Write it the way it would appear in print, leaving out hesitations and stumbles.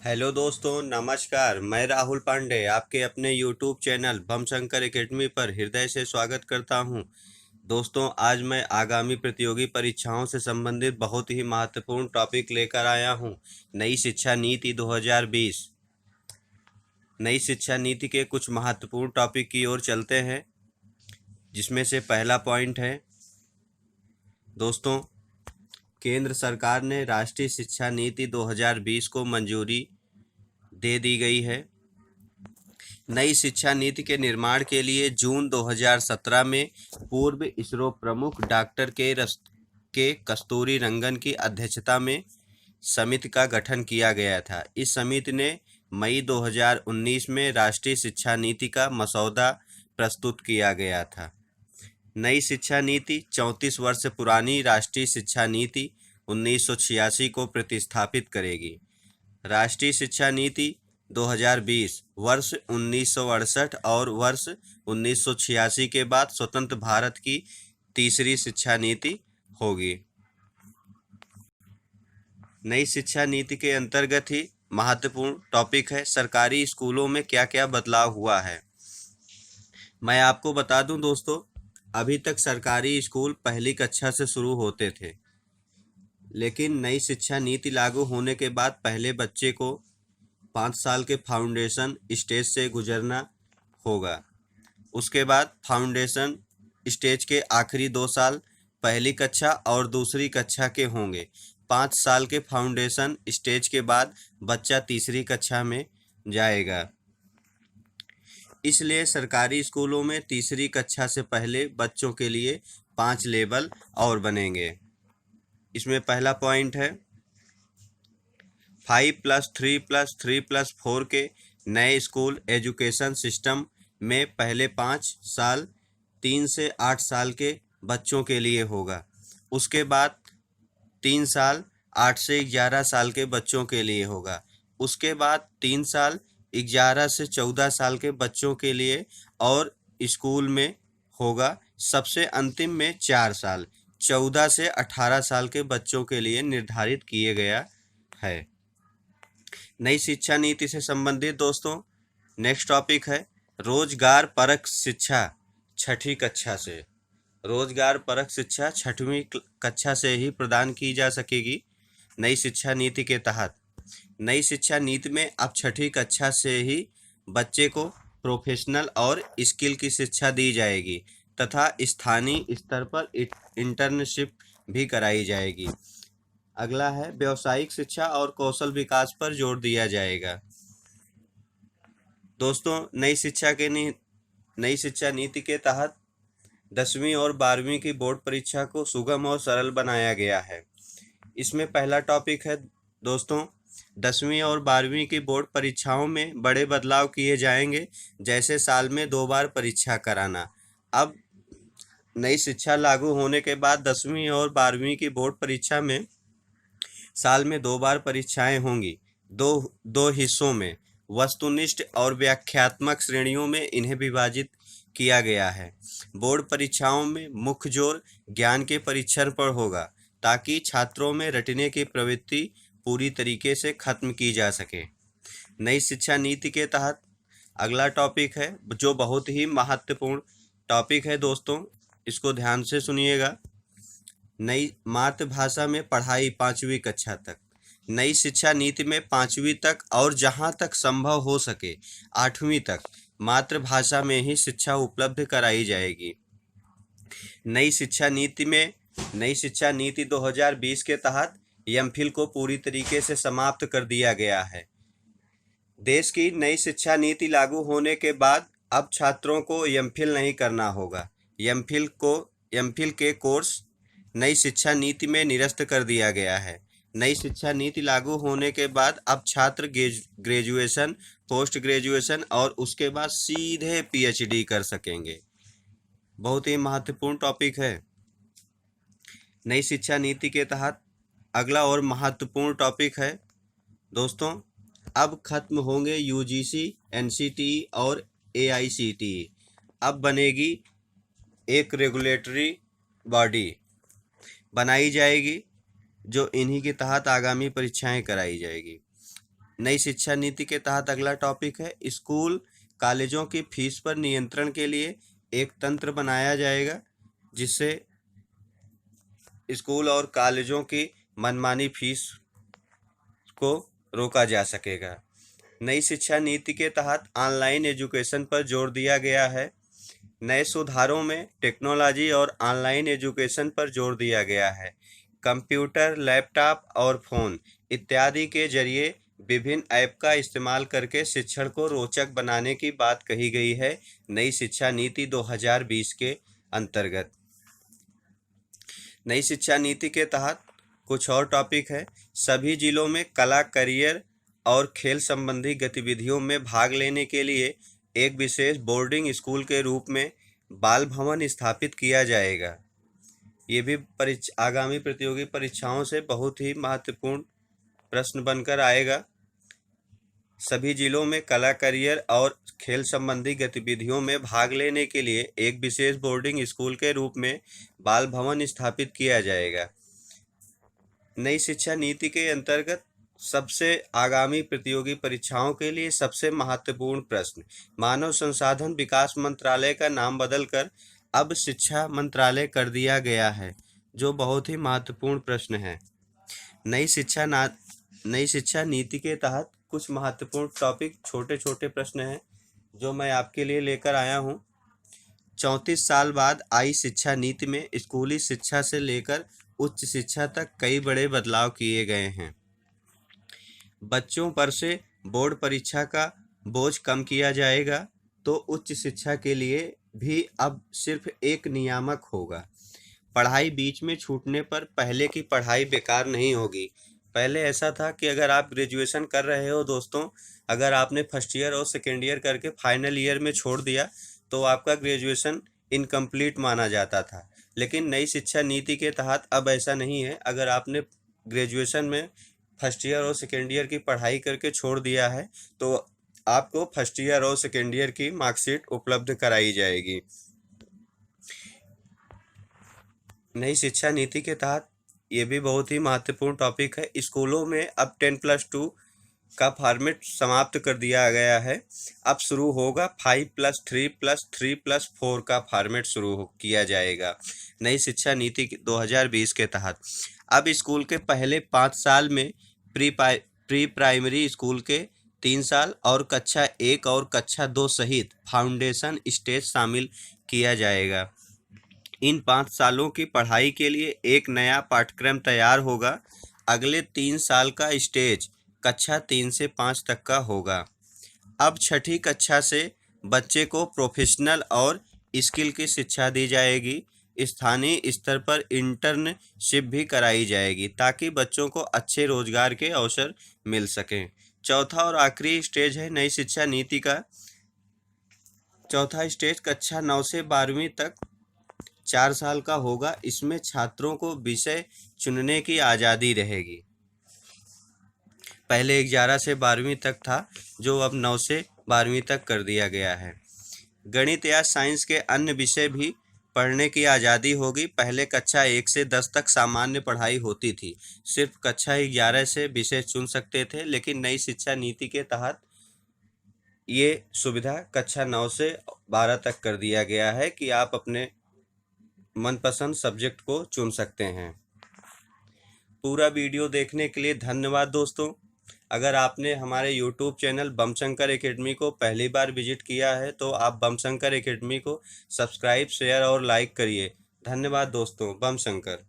Hello दोस्तों, नमस्कार। मैं राहुल पांडे आपके अपने यूट्यूब चैनल भवशंकर एकेडमी पर हृदय से स्वागत करता हूं। दोस्तों, आज मैं आगामी प्रतियोगी परीक्षाओं से संबंधित बहुत ही महत्वपूर्ण टॉपिक लेकर आया हूं। नई शिक्षा नीति 2020। नई शिक्षा नीति के कुछ महत्वपूर्ण टॉपिक की ओर चलते हैं, जिसमें से पहला पॉइंट है दोस्तों, केंद्र सरकार ने राष्ट्रीय शिक्षा नीति 2020 को मंजूरी दे दी गई है। नई शिक्षा नीति के निर्माण के लिए जून 2017 में पूर्व इसरो प्रमुख डॉक्टर के कस्तूरी रंगन की अध्यक्षता में समिति का गठन किया गया था। इस समिति ने मई 2019 में राष्ट्रीय शिक्षा नीति का मसौदा प्रस्तुत किया गया था। नई शिक्षा नीति 34 वर्ष पुरानी राष्ट्रीय शिक्षा नीति 1986 को प्रतिस्थापित करेगी। राष्ट्रीय शिक्षा नीति 2020 वर्ष 1968 और वर्ष 1986 के बाद स्वतंत्र भारत की तीसरी शिक्षा नीति होगी। नई शिक्षा नीति के अंतर्गत ही महत्वपूर्ण टॉपिक है सरकारी स्कूलों में क्या क्या बदलाव हुआ है। मैं आपको बता दूं दोस्तों, अभी तक सरकारी स्कूल पहली कक्षा से शुरू होते थे, लेकिन नई शिक्षा नीति लागू होने के बाद पहले बच्चे को 5 साल के फाउंडेशन स्टेज से गुजरना होगा। उसके बाद फाउंडेशन स्टेज के आखिरी 2 साल पहली कक्षा और दूसरी कक्षा के होंगे। 5 साल के फाउंडेशन स्टेज के बाद बच्चा तीसरी कक्षा में जाएगा। इसलिए सरकारी स्कूलों में तीसरी कक्षा से पहले बच्चों के लिए 5 लेवल और बनेंगे। इसमें पहला पॉइंट है 5+3+3+4 के नए स्कूल एजुकेशन सिस्टम में पहले 5 साल 3 से 8 साल के बच्चों के लिए होगा। उसके बाद 3 साल 8 से 11 साल के बच्चों के लिए होगा। उसके बाद 3 साल 11 से 14 साल के बच्चों के लिए और स्कूल में होगा। सबसे अंतिम में 4 साल 14 से 18 साल के बच्चों के लिए निर्धारित किए गया है। नई शिक्षा नीति से संबंधित दोस्तों नेक्स्ट टॉपिक है रोजगार परक शिक्षा 6ठी कक्षा से। रोजगार परक शिक्षा 6वीं कक्षा से ही प्रदान की जा सकेगी नई शिक्षा नीति के तहत। नई शिक्षा नीति में अब 6ठी कक्षा से ही बच्चे को प्रोफेशनल और स्किल की शिक्षा दी जाएगी तथा स्थानीय स्तर पर इंटर्नशिप भी कराई जाएगी। अगला है व्यावसायिक शिक्षा और कौशल विकास पर जोर दिया जाएगा। दोस्तों, नई शिक्षा नीति के तहत 10वीं और 12वीं की बोर्ड परीक्षा को सुगम और सरल बनाया गया है। इसमें पहला टॉपिक है दोस्तों 10वीं और 12वीं की बोर्ड परीक्षाओं में बड़े बदलाव किए जाएंगे, जैसे साल में 2 बार परीक्षा कराना। अब नई शिक्षा लागू होने के बाद 10वीं और 12वीं की बोर्ड परीक्षा में साल में 2 बार परीक्षाएं होंगी। दो हिस्सों में वस्तुनिष्ठ और व्याख्यात्मक श्रेणियों में इन्हें विभाजित किया गया है। बोर्ड परीक्षाओं में मुख्य जोर ज्ञान के परीक्षण पर होगा, ताकि छात्रों में रटने की प्रवृत्ति पूरी तरीके से खत्म की जा सके। नई शिक्षा नीति के तहत अगला टॉपिक है जो बहुत ही महत्वपूर्ण टॉपिक है दोस्तों, इसको ध्यान से सुनिएगा। नई मातृभाषा में पढ़ाई 5वीं कक्षा तक। नई शिक्षा नीति में 5वीं तक और जहां तक संभव हो सके 8वीं तक मातृभाषा में ही शिक्षा उपलब्ध कराई जाएगी। नई शिक्षा नीति 2020 के तहत एमफिल को पूरी तरीके से समाप्त कर दिया गया है। देश की नई शिक्षा नीति लागू होने के बाद अब छात्रों को एमफिल नहीं करना होगा। एमफिल के कोर्स नई शिक्षा नीति में निरस्त कर दिया गया है। नई शिक्षा नीति लागू होने के बाद अब छात्र ग्रेजुएशन, पोस्ट ग्रेजुएशन और उसके बाद सीधे पीएचडी कर सकेंगे। बहुत ही महत्वपूर्ण टॉपिक है। नई शिक्षा नीति के तहत अगला और महत्वपूर्ण टॉपिक है दोस्तों, अब खत्म होंगे यूजीसी, एनसीटीई और एआईसीटीई। अब बनेगी एक रेगुलेटरी बॉडी बनाई जाएगी जो इन्हीं के तहत आगामी परीक्षाएं कराई जाएगी। नई शिक्षा नीति के तहत अगला टॉपिक है स्कूल कॉलेजों की फीस पर नियंत्रण के लिए एक तंत्र बनाया जाएगा, जिससे स्कूल और कॉलेजों की मनमानी फीस को रोका जा सकेगा। नई शिक्षा नीति के तहत ऑनलाइन एजुकेशन पर जोर दिया गया है। नए सुधारों में टेक्नोलॉजी और ऑनलाइन एजुकेशन पर जोर दिया गया है। कंप्यूटर, लैपटॉप और फ़ोन इत्यादि के जरिए विभिन्न ऐप का इस्तेमाल करके शिक्षण को रोचक बनाने की बात कही गई है नई शिक्षा नीति 2020 के अंतर्गत। नई शिक्षा नीति के तहत कुछ और टॉपिक है। सभी जिलों में कला, करियर और खेल संबंधी गतिविधियों में भाग लेने के लिए एक विशेष बोर्डिंग स्कूल के रूप में बाल भवन स्थापित किया जाएगा। ये भी आगामी प्रतियोगी परीक्षाओं से बहुत ही महत्वपूर्ण प्रश्न बनकर आएगा। सभी जिलों में कला, करियर और खेल संबंधी गतिविधियों में भाग लेने के लिए एक विशेष बोर्डिंग स्कूल के रूप में बाल भवन स्थापित किया जाएगा। नई शिक्षा नीति के अंतर्गत सबसे आगामी प्रतियोगी परीक्षाओं के लिए सबसे महत्वपूर्ण प्रश्न, मानव संसाधन विकास मंत्रालय का नाम बदलकर अब शिक्षा मंत्रालय कर दिया गया है, जो बहुत ही महत्वपूर्ण प्रश्न है। नई शिक्षा नीति के तहत कुछ महत्वपूर्ण टॉपिक, छोटे छोटे प्रश्न हैं जो मैं आपके लिए लेकर आया हूँ। 34 साल बाद आई शिक्षा नीति में स्कूली शिक्षा से लेकर उच्च शिक्षा तक कई बड़े बदलाव किए गए हैं। बच्चों पर से बोर्ड परीक्षा का बोझ कम किया जाएगा, तो उच्च शिक्षा के लिए भी अब सिर्फ एक नियामक होगा। पढ़ाई बीच में छूटने पर पहले की पढ़ाई बेकार नहीं होगी। पहले ऐसा था कि अगर आप ग्रेजुएशन कर रहे हो दोस्तों, अगर आपने फर्स्ट ईयर और सेकेंड ईयर करके फाइनल ईयर में छोड़ दिया तो आपका ग्रेजुएशन इनकम्प्लीट माना जाता था। लेकिन नई शिक्षा नीति के तहत अब ऐसा नहीं है। अगर आपने ग्रेजुएशन में फर्स्ट ईयर और सेकेंड ईयर की पढ़ाई करके छोड़ दिया है तो आपको फर्स्ट ईयर और सेकेंड ईयर की मार्कशीट उपलब्ध कराई जाएगी। नई शिक्षा नीति के तहत ये भी बहुत ही महत्वपूर्ण टॉपिक है। स्कूलों में अब 10+2 का फॉर्मेट समाप्त कर दिया गया है। अब शुरू होगा 5+3+3+4 का फॉर्मेट शुरू किया जाएगा नई शिक्षा नीति 2020 के तहत। अब स्कूल के पहले 5 साल में प्री प्राइमरी स्कूल के 3 साल और कक्षा 1 और कक्षा 2 सहित फाउंडेशन स्टेज शामिल किया जाएगा। इन 5 सालों की पढ़ाई के लिए एक नया पाठ्यक्रम तैयार होगा। अगले 3 साल का स्टेज कक्षा 3 से 5 तक का होगा। अब छठी कक्षा से बच्चे को प्रोफेशनल और स्किल की शिक्षा दी जाएगी। स्थानीय स्तर पर इंटर्नशिप भी कराई जाएगी ताकि बच्चों को अच्छे रोजगार के अवसर मिल सकें। चौथा और आखिरी स्टेज है नई शिक्षा नीति का। चौथा स्टेज कक्षा 9 से 12वीं तक 4 साल का होगा। इसमें छात्रों को विषय चुनने की आज़ादी रहेगी। पहले 11 से 12वीं तक था, जो अब 9 से 12वीं तक कर दिया गया है। गणित या साइंस के अन्य विषय भी पढ़ने की आज़ादी होगी। पहले कक्षा 1 से 10 तक सामान्य पढ़ाई होती थी, सिर्फ कक्षा 11 से विषय चुन सकते थे। लेकिन नई शिक्षा नीति के तहत ये सुविधा कक्षा 9 से 12 तक कर दिया गया है कि आप अपने मनपसंद सब्जेक्ट को चुन सकते हैं। पूरा वीडियो देखने के लिए धन्यवाद दोस्तों। अगर आपने हमारे YouTube चैनल बम शंकर एकेडमी को पहली बार विजिट किया है तो आप बम शंकर एकेडमी को सब्सक्राइब, शेयर और लाइक करिए। धन्यवाद दोस्तों। बम शंकर।